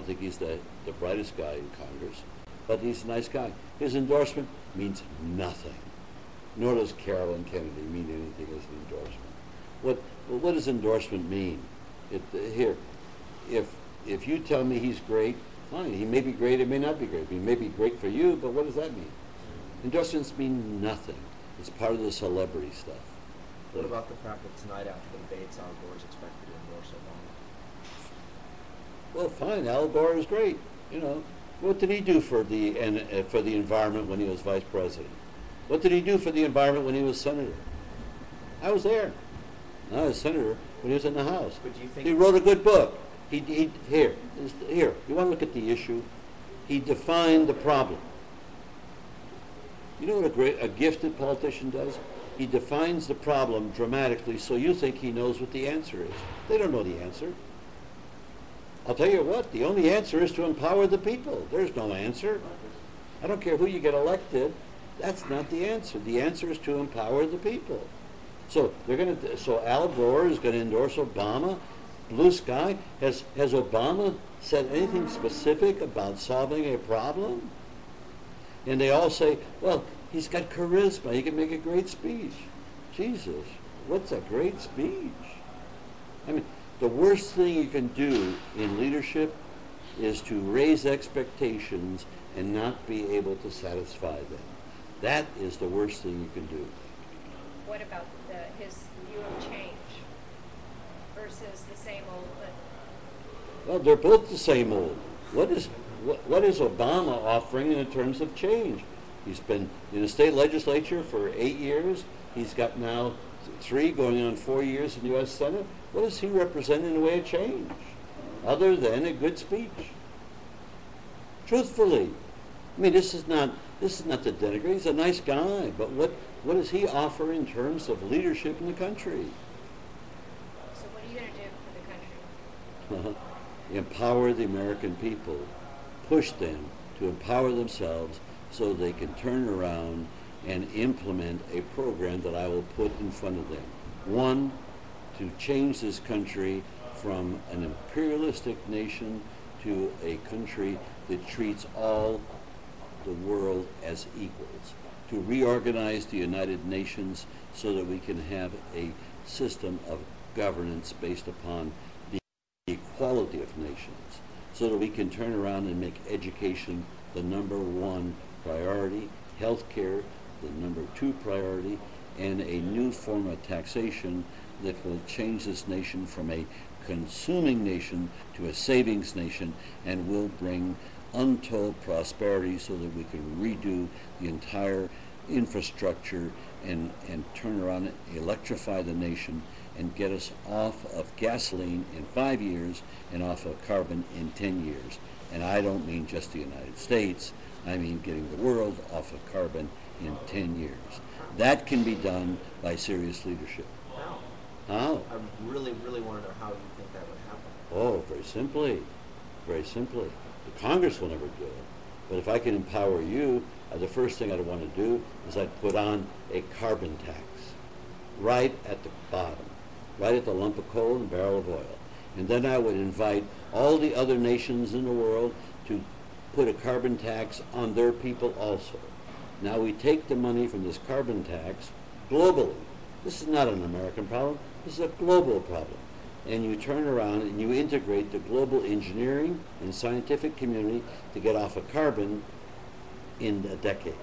don't think he's the brightest guy in Congress, but he's a nice guy. His endorsement means nothing. Nor does Carolyn Kennedy mean anything as an endorsement. What does endorsement mean? Here, if you tell me he's great, fine. He may be great, it may not be great. He may be great for you, but what does that mean? Endorsements mean nothing. It's part of the celebrity stuff. What about the fact that tonight after the debates, Al Gore is expected to endorse Obama? Well, fine. Al Gore is great. You know, what did he do for the environment when he was vice president? What did he do for the environment when he was senator? I was there. I was senator when he was in the House. But do you think he wrote a good book? Here. You want to look at the issue? He defined the problem. You know what a gifted politician does? He defines the problem dramatically so you think he knows what the answer is. They don't know the answer. I'll tell you what, the only answer is to empower the people. There's no answer. I don't care who you get elected. That's not the answer. The answer is to empower the people. So Al Gore is going to endorse Obama. Blue sky. Has Obama said anything specific about solving a problem? And they all say, well, he's got charisma. He can make a great speech. Jesus, what's a great speech? I mean, the worst thing you can do in leadership is to raise expectations and not be able to satisfy them. That is the worst thing you can do. What about his view of change versus the same old? Well, they're both the same old. What is Obama offering in terms of change? He's been in the state legislature for 8 years. He's got now 3 going on 4 years in the U.S. Senate. What does he represent in the way of change, other than a good speech? Truthfully, I mean, this is not to denigrate. He's a nice guy, but what does he offer in terms of leadership in the country? So what are you going to do for the country? Empower the American people, push them to empower themselves so they can turn around and implement a program that I will put in front of them. One, to change this country from an imperialistic nation to a country that treats all the world as equals. To reorganize the United Nations so that we can have a system of governance based upon the equality of nations, so that we can turn around and make education the #1 priority, healthcare the #2 priority, and a new form of taxation that will change this nation from a consuming nation to a savings nation, and will bring untold prosperity so that we can redo the entire infrastructure and turn around and electrify the nation and get us off of gasoline in 5 years and off of carbon in 10 years. And I don't mean just the United States, I mean getting the world off of carbon in 10 years. That can be done by serious leadership. How? I really, really want to know how you think that would happen. Oh, very simply. Very simply. The Congress will never do it. But if I can empower you, the first thing I'd want to do is I'd put on a carbon tax right at the bottom, right at the lump of coal and barrel of oil. And then I would invite all the other nations in the world to put a carbon tax on their people also. Now we take the money from this carbon tax globally. This is not an American problem. This is a global problem. And you turn around and you integrate the global engineering and scientific community to get off of carbon in a decade.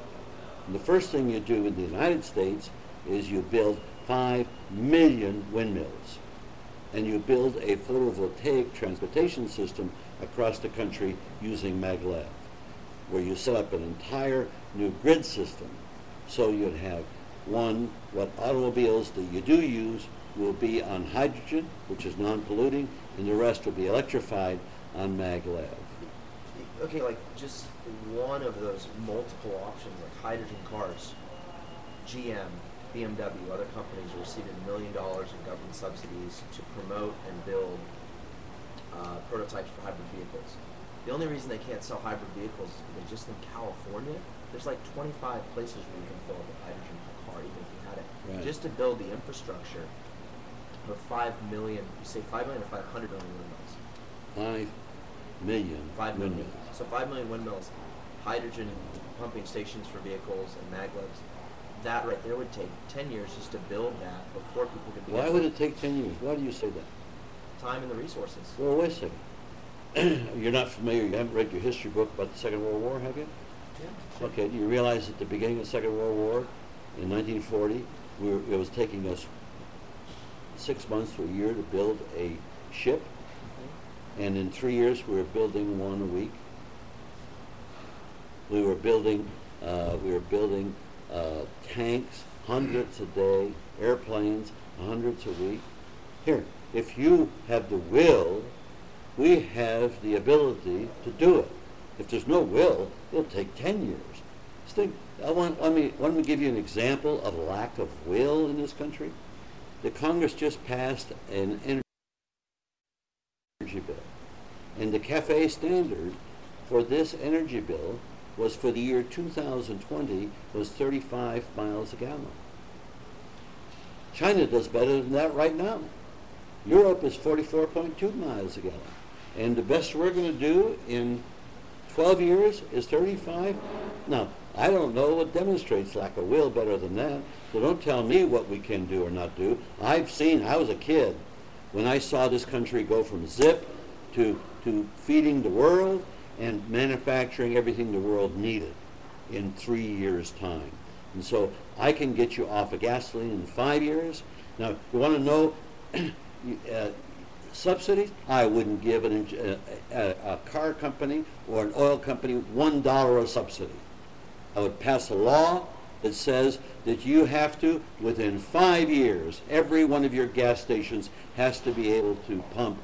And the first thing you do in the United States is you build 5 million windmills. And you build a photovoltaic transportation system across the country using maglev, where you set up an entire new grid system. So you'd have one, what automobiles that you do use will be on hydrogen, which is non-polluting, and the rest will be electrified on maglev. Okay, like just one of those multiple options, like hydrogen cars, GM, BMW, other companies are receiving $1 million in government subsidies to promote and build prototypes for hybrid vehicles. The only reason they can't sell hybrid vehicles is because just in California, there's like 25 places where you can fill up a hydrogen car, even if you had it. Right. Just to build the infrastructure of 5 million, you say 5 million or 500 million windmills? million 5 million. windmills. So 5 million windmills, hydrogen pumping stations for vehicles and maglevs. That right there would take 10 years just to build that before people could begin. Why would it take 10 years? Why do you say that? Time and the resources. Well, wait a second. You're not familiar, you haven't read your history book about the Second World War, have you? Yeah. Sure. Okay, do you realize at the beginning of the Second World War, in 1940, it was taking us 6 months to a year to build a ship, and in 3 years we were building one a week. We were building tanks, hundreds a day, airplanes, hundreds a week. Here, if you have the will, we have the ability to do it. If there's no will, it'll take 10 years. Let me give you an example of lack of will in this country. The Congress just passed an energy bill, and the CAFE standard for this energy bill was for the year 2020 was 35 miles a gallon. China does better than that right now. Europe is 44.2 miles a gallon. And the best we're going to do in 12 years is 35. Now, I don't know what demonstrates lack of will better than that. So don't tell me what we can do or not do. I was a kid when I saw this country go from zip to feeding the world and manufacturing everything the world needed in 3 years' time. And so I can get you off of gasoline in 5 years. Now, you want to know subsidies? I wouldn't give a car company or an oil company $1 a subsidy. I would pass a law that says that you have to, within 5 years, every one of your gas stations has to be able to pump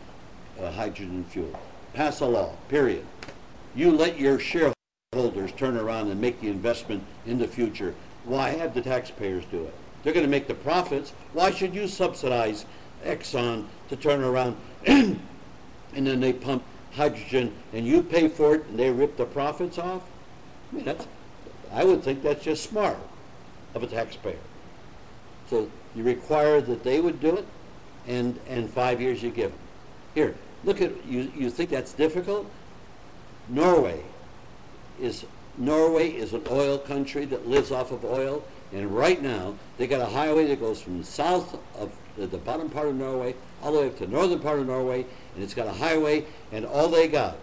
hydrogen fuel. Pass a law, period. You let your shareholders turn around and make the investment in the future. Why have the taxpayers do it? They're going to make the profits. Why should you subsidize Exxon to turn around and then they pump hydrogen and you pay for it and they rip the profits off? I mean, I would think that's just smart of a taxpayer. So you require that they would do it, and 5 years you give them. Here, look at, you think that's difficult? Norway is an oil country that lives off of oil, and right now they got a highway that goes from south of the bottom part of Norway all the way up to the northern part of Norway, and it's got a highway, and all they got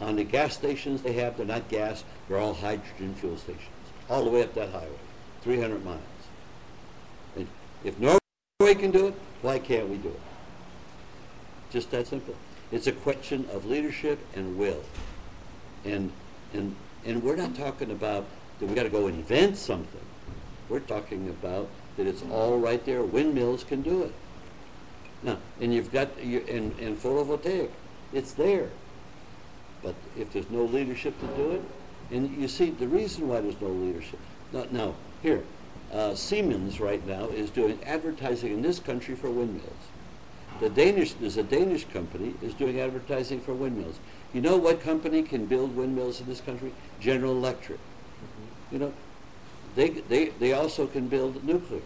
on the gas stations they have, they're not gas, they're all hydrogen fuel stations, all the way up that highway, 300 miles. And if Norway can do it, why can't we do it? Just that simple. It's a question of leadership and will. And we're not talking about that we got to go invent something. We're talking about that it's all right there. Windmills can do it. Now, and you've got in photovoltaic, it's there. But if there's no leadership to do it, and you see the reason why there's no leadership. Now here, Siemens right now is doing advertising in this country for windmills. There's a Danish company is doing advertising for windmills. You know what company can build windmills in this country? General Electric. Mm-hmm. You know, they also can build nuclear.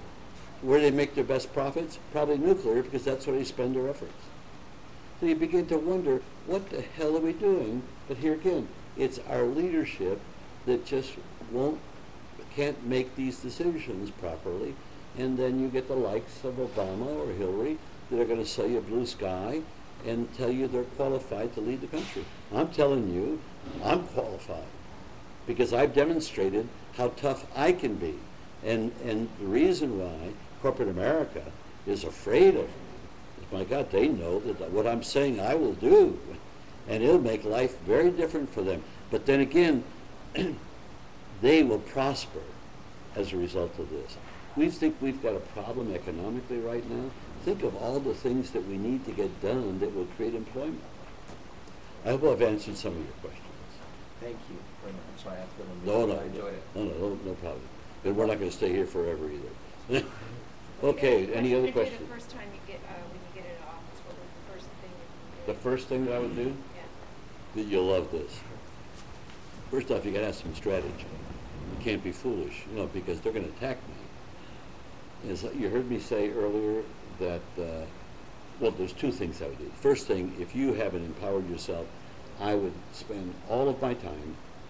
Where they make their best profits? Probably nuclear, because that's where they spend their efforts. So you begin to wonder, what the hell are we doing? But here again, it's our leadership that just can't make these decisions properly, and then you get the likes of Obama or Hillary that are going to sell you a blue sky and tell you they're qualified to lead the country. I'm telling you, I'm qualified because I've demonstrated how tough I can be. And the reason why corporate America is afraid of me is, my God, they know that what I'm saying I will do, and it'll make life very different for them. But then again, they will prosper as a result of this. We think we've got a problem economically right now. Think of all the things that we need to get done that will create employment. I hope I've answered some of your questions. Thank you very much. I'm sorry, I have to go. No, I enjoyed it. No problem. And we're not going to stay here forever either. Okay, any other questions? The first time you get, when you get into office, what was the first thing you The first thing that I would do? Yeah. You'll love this. First off, you got to have some strategy. You can't be foolish, because they're going to attack me. As you heard me say earlier that, well, there's two things I would do. First thing, if you haven't empowered yourself, I would spend all of my time